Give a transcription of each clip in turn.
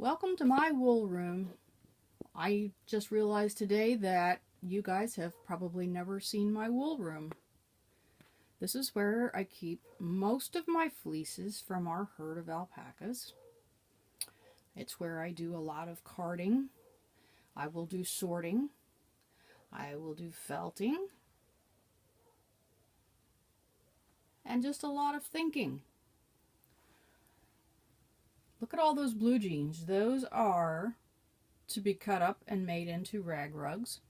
Welcome to my wool room. I just realized today that you guys have probably never seen my wool room. This is where I keep most of my fleeces from our herd of alpacas. It's where I do a lot of carding. I will do sorting. I will do felting. And just a lot of thinking. Look at all those blue jeans. Those are to be cut up and made into rag rugs.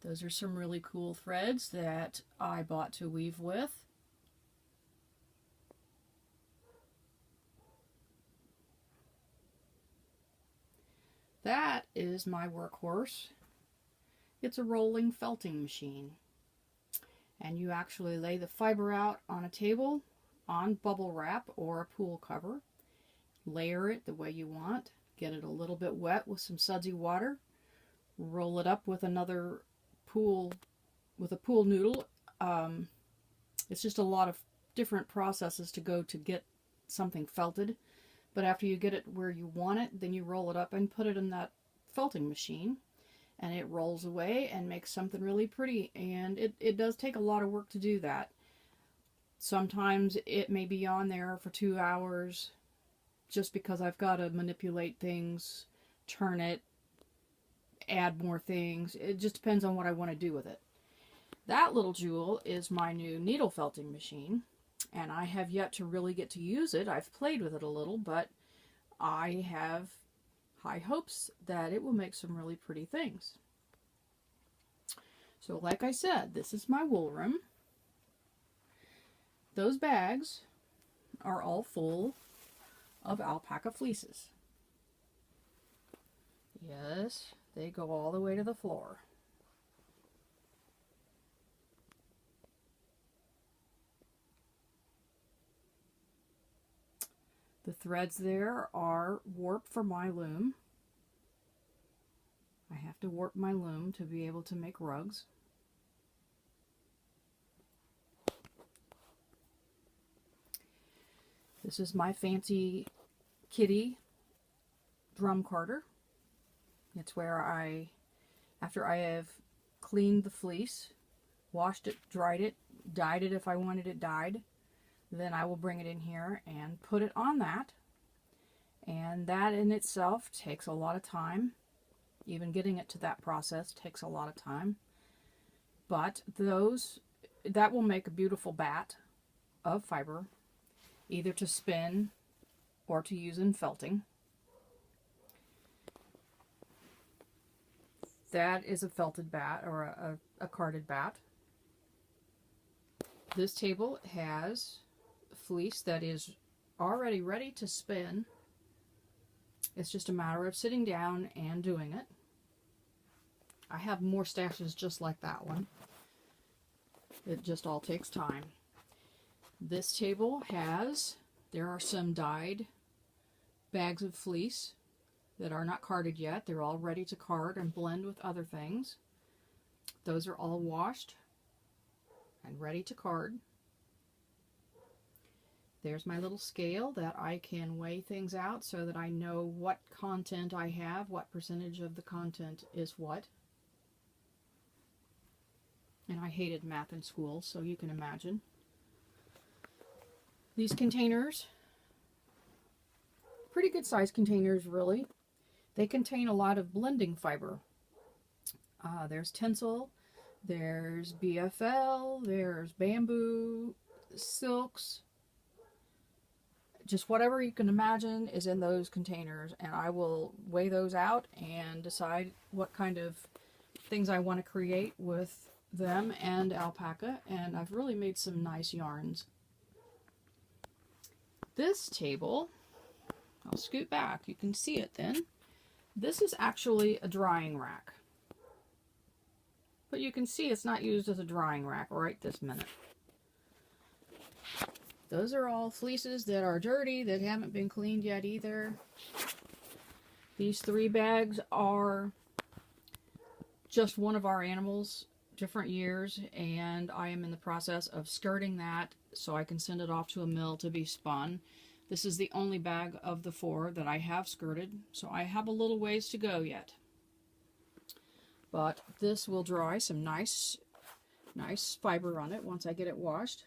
Those are some really cool threads that I bought to weave with. That is my workhorse. It's a rolling felting machine. And you actually lay the fiber out on a table on bubble wrap or a pool cover. Layer it the way you want. Get it a little bit wet with some sudsy water. Roll it up with another pool, with a pool noodle. It's just a lot of different processes to go to get something felted. But after you get it where you want it, then you roll it up and put it in that felting machine. And it rolls away and makes something really pretty. And it does take a lot of work to do that. Sometimes it may be on there for 2 hours just because I've got to manipulate things, turn it, add more things. It just depends on what I want to do with it. That little jewel is my new needle felting machine, and I have yet to really get to use it. I've played with it a little, but I have high hopes that it will make some really pretty things. So like I said, this is my wool room. Those bags are all full of alpaca fleeces. Yes, they go all the way to the floor. The threads there are warp for my loom. I have to warp my loom to be able to make rugs. This is my fancy kitty drum carder. It's where after I have cleaned the fleece, washed it, dried it, dyed it if I wanted it dyed, then I will bring it in here and put it on that. And that in itself takes a lot of time. Even getting it to that process takes a lot of time. But that will make a beautiful bat of fiber, either to spin or to use in felting. That is a felted bat or a carded bat. This table has fleece that is already ready to spin. It's just a matter of sitting down and doing it. I have more stashes just like that one. It just all takes time. This table there are some dyed bags of fleece that are not carded yet. They're all ready to card and blend with other things. Those are all washed and ready to card. There's my little scale that I can weigh things out so that I know what content I have, what percentage of the content is what. And I hated math in school, so you can imagine. These containers, pretty good size containers really. They contain a lot of blending fiber. There's Tencel, there's BFL, there's bamboo, silks. Just whatever you can imagine is in those containers, and I will weigh those out and decide what kind of things I want to create with them and alpaca, and I've really made some nice yarns. This table, I'll scoot back, you can see it then. This is actually a drying rack. But you can see it's not used as a drying rack right this minute. Those are all fleeces that are dirty, that haven't been cleaned yet either. These 3 bags are just one of our animals, different years, and I am in the process of skirting that so I can send it off to a mill to be spun. This is the only bag of the 4 that I have skirted, so I have a little ways to go yet. But this will dry some nice fiber on it once I get it washed.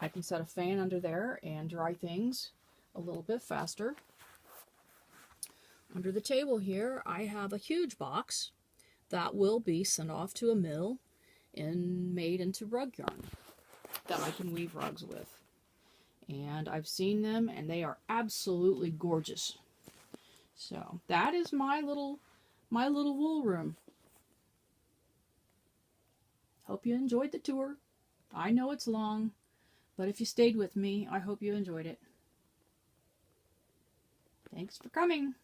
I can set a fan under there and dry things a little bit faster. Under the table here, I have a huge box that will be sent off to a mill and made into rug yarn that I can weave rugs with. And I've seen them, and they are absolutely gorgeous. So that is my little wool room. Hope you enjoyed the tour. I know it's long, but if you stayed with me, I hope you enjoyed it. Thanks for coming.